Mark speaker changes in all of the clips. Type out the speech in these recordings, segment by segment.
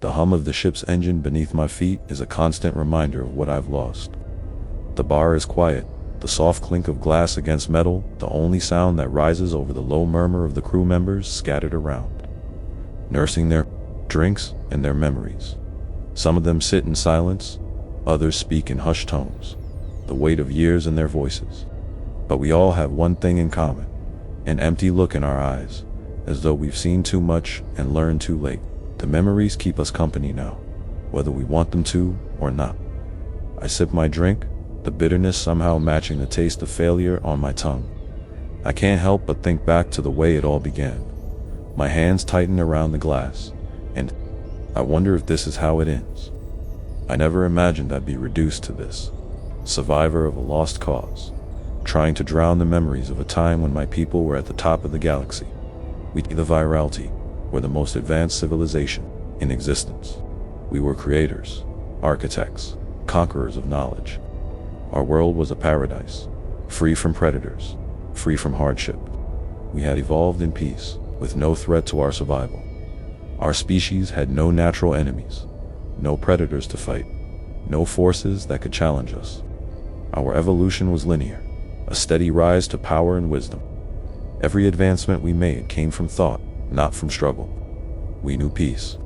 Speaker 1: The hum of the ship's engine beneath my feet is a constant reminder of what I've lost. The bar is quiet, the soft clink of glass against metal, the only sound that rises over the low murmur of the crew members scattered around, nursing their drinks and their memories. Some of them sit in silence, others speak in hushed tones, the weight of years in their voices. But we all have one thing in common, an empty look in our eyes, as though we've seen too much and learned too late. The memories keep us company now, whether we want them to or not. I sip my drink, the bitterness somehow matching the taste of failure on my tongue. I can't help but think back to the way it all began. My hands tighten around the glass, and I wonder if this is how it ends. I never imagined I'd be reduced to this, survivor of a lost cause, trying to drown the memories of a time when my people were at the top of the galaxy. We, the virality, were the most advanced civilization in existence. We were creators, architects, conquerors of knowledge. Our world was a paradise, free from predators, free from hardship. We had evolved in peace, with no threat to our survival. Our species had no natural enemies, no predators to fight, no forces that could challenge us. Our evolution was linear, a steady rise to power and wisdom. Every advancement we made came from thought, not from struggle. We knew peace.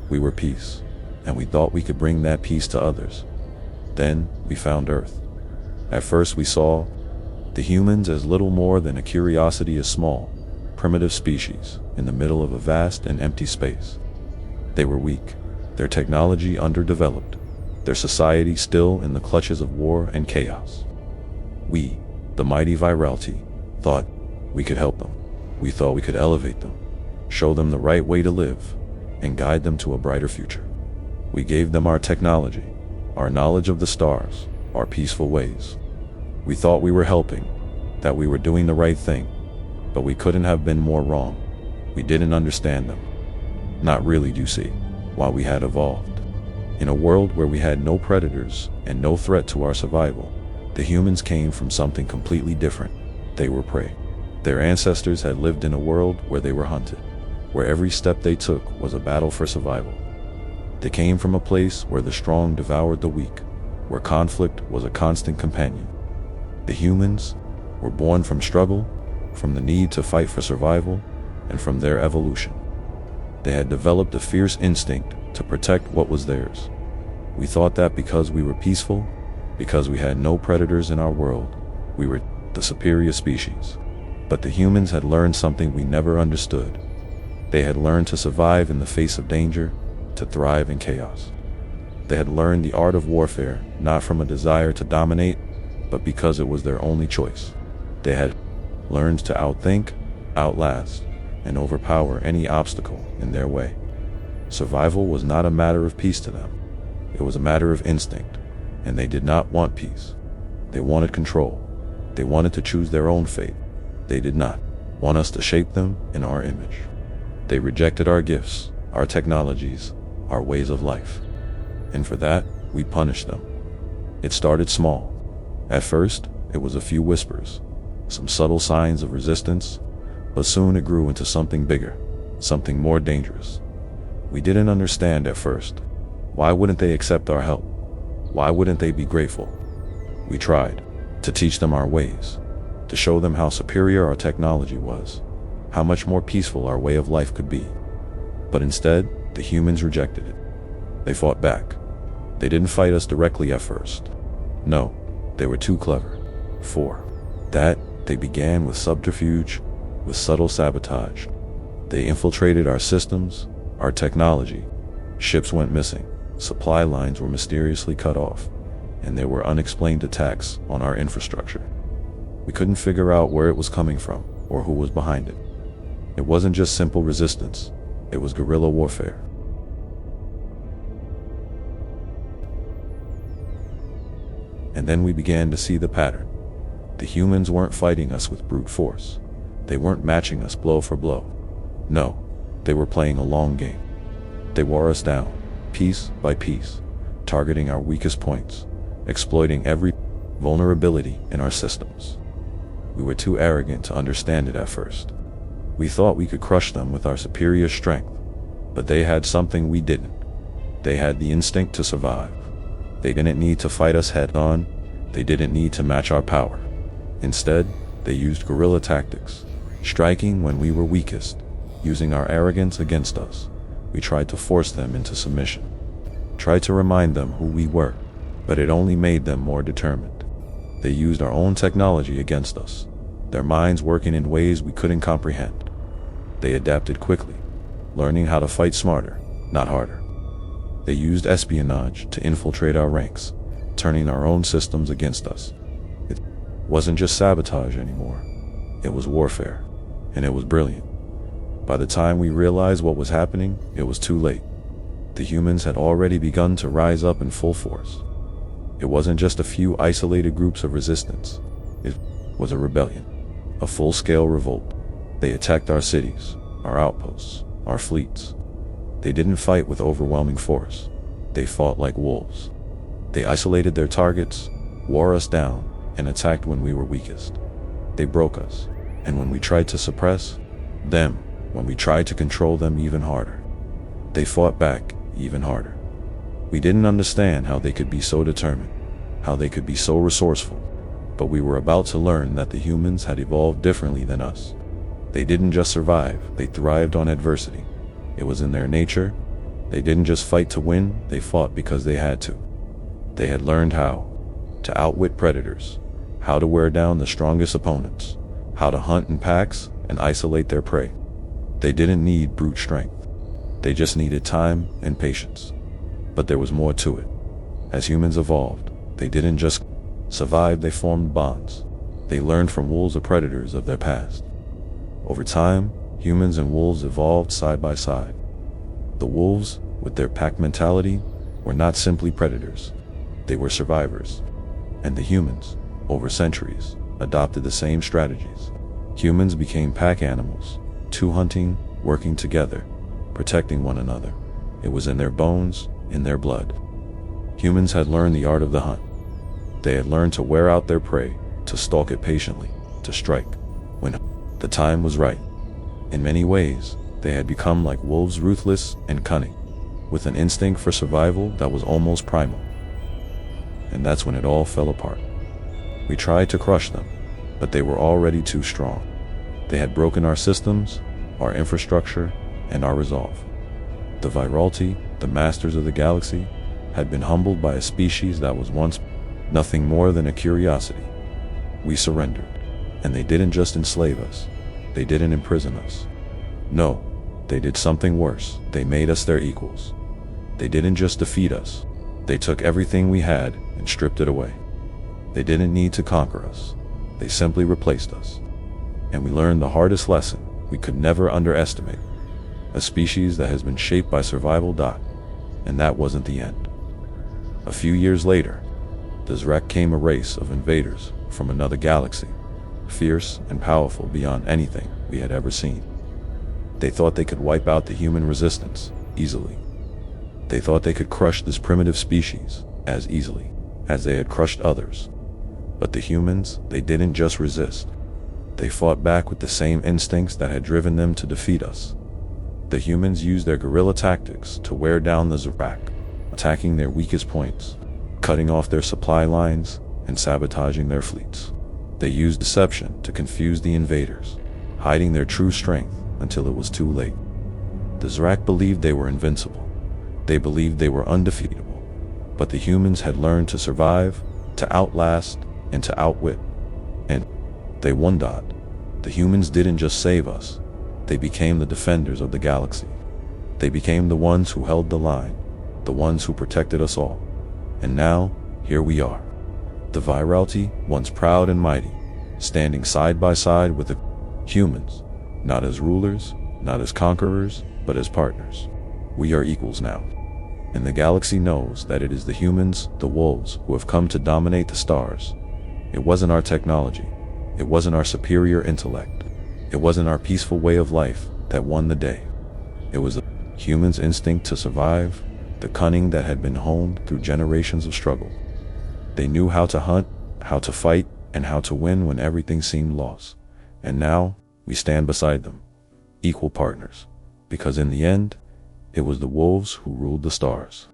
Speaker 1: We were peace, and we thought we could bring that peace to others. Then we found Earth. At first we saw the humans as little more than a curiosity, a small, primitive species in the middle of a vast and empty space. They were weak, their technology underdeveloped, their society still in the clutches of war and chaos. We, the mighty virality, thought we could help them. We thought we could elevate them, show them the right way to live, and guide them to a brighter future. We gave them our technology, our knowledge of the stars, our peaceful ways. We thought we were helping, that we were doing the right thing, but we couldn't have been more wrong. We didn't understand them. Not really, you see, why we had evolved. In a world where we had no predators and no threat to our survival, the humans came from something completely different. They were prey. Their ancestors had lived in a world where they were hunted, where every step they took was a battle for survival. They came from a place where the strong devoured the weak, where conflict was a constant companion. The humans were born from struggle, from the need to fight for survival, and from their evolution. They had developed a fierce instinct to protect what was theirs. We thought that because we were peaceful, because we had no predators in our world, we were the superior species. But the humans had learned something we never understood. They had learned to survive in the face of danger, to thrive in chaos. They had learned the art of warfare, not from a desire to dominate, but because it was their only choice. They had learned to outthink, outlast, and overpower any obstacle in their way. Survival was not a matter of peace to them. It was a matter of instinct, and they did not want peace. They wanted control. They wanted to choose their own fate. They did not want us to shape them in our image. They rejected our gifts, our technologies, our ways of life. And for that, we punished them. It started small. At first, it was a few whispers, some subtle signs of resistance, but soon it grew into something bigger, something more dangerous. We didn't understand at first. Why wouldn't they accept our help? Why wouldn't they be grateful? We tried to teach them our ways, to show them how superior our technology was, how much more peaceful our way of life could be. But instead, the humans rejected it. They fought back. They didn't fight us directly at first. No, they were too clever. For that, they began with subterfuge, with subtle sabotage. They infiltrated our systems, our technology. Ships went missing, supply lines were mysteriously cut off, and there were unexplained attacks on our infrastructure. We couldn't figure out where it was coming from or who was behind it. It wasn't just simple resistance, it was guerrilla warfare. And then we began to see the pattern. The humans weren't fighting us with brute force. They weren't matching us blow for blow. No, they were playing a long game. They wore us down, piece by piece, targeting our weakest points, exploiting every vulnerability in our systems. We were too arrogant to understand it at first. We thought we could crush them with our superior strength, but they had something we didn't: They had the instinct to survive. They didn't need to fight us head-on. They didn't need to match our power. Instead, they used guerrilla tactics, striking when we were weakest, using our arrogance against us. We tried to force them into submission, tried to remind them who we were, but it only made them more determined. They used our own technology against us, their minds working in ways we couldn't comprehend. They adapted quickly, learning how to fight smarter, not harder. They used espionage to infiltrate our ranks, turning our own systems against us. It wasn't just sabotage anymore. It was warfare, and it was brilliant. By the time we realized what was happening, it was too late. The humans had already begun to rise up in full force. It wasn't just a few isolated groups of resistance. It was a rebellion, a full-scale revolt. They attacked our cities, our outposts, our fleets. They didn't fight with overwhelming force. They fought like wolves. They isolated their targets, wore us down, and attacked when we were weakest. They broke us, and when we tried to suppress them, when we tried to control them even harder, they fought back even harder. We didn't understand how they could be so determined, how they could be so resourceful, but we were about to learn that the humans had evolved differently than us. They didn't just survive, they thrived on adversity. It was in their nature. They didn't just fight to win, they fought because they had to. They had learned how to outwit predators, how to wear down the strongest opponents, how to hunt in packs and isolate their prey. They didn't need brute strength. They just needed time and patience. But there was more to it. As humans evolved, they didn't just survive, they formed bonds. They learned from wolves or predators of their past. Over time, humans and wolves evolved side by side. The wolves, with their pack mentality, were not simply predators. They were survivors. And the humans, over centuries, adopted the same strategies. Humans became pack animals, two hunting, working together, protecting one another. It was in their bones, in their blood. Humans had learned the art of the hunt. They had learned to wear out their prey, to stalk it patiently, to strike when the time was right. In many ways, they had become like wolves, ruthless and cunning, with an instinct for survival that was almost primal. And that's when it all fell apart. We tried to crush them, but they were already too strong. They had broken our systems, our infrastructure, and our resolve. The virality, the masters of the galaxy, had been humbled by a species that was once nothing more than a curiosity. We surrendered, and they didn't just enslave us. They didn't imprison us. No, they did something worse. They made us their equals. They didn't just defeat us. They took everything we had and stripped it away. They didn't need to conquer us. They simply replaced us. And we learned the hardest lesson we could never underestimate. A species that has been shaped by survival. And that wasn't the end. A few years later, there came a race of invaders from another galaxy, fierce and powerful beyond anything we had ever seen. They thought they could wipe out the human resistance easily. They thought they could crush this primitive species as easily as they had crushed others. But the humans, they didn't just resist. They fought back with the same instincts that had driven them to defeat us. The humans used their guerrilla tactics to wear down the Zerrak, attacking their weakest points, cutting off their supply lines, and sabotaging their fleets. They used deception to confuse the invaders, hiding their true strength until it was too late. The Zerrak believed they were invincible. They believed they were undefeatable. But the humans had learned to survive, to outlast, and to outwit. And they won. The humans didn't just save us. They became the defenders of the galaxy. They became the ones who held the line, the ones who protected us all. And now, here we are. The virality, once proud and mighty, standing side by side with the humans, not as rulers, not as conquerors, but as partners. We are equals now. And the galaxy knows that it is the humans, the wolves, who have come to dominate the stars. It wasn't our technology. It wasn't our superior intellect. It wasn't our peaceful way of life that won the day. It was the humans' instinct to survive, the cunning that had been honed through generations of struggle. They knew how to hunt, how to fight, and how to win when everything seemed lost. And now, we stand beside them, equal partners. Because in the end, it was the wolves who ruled the stars.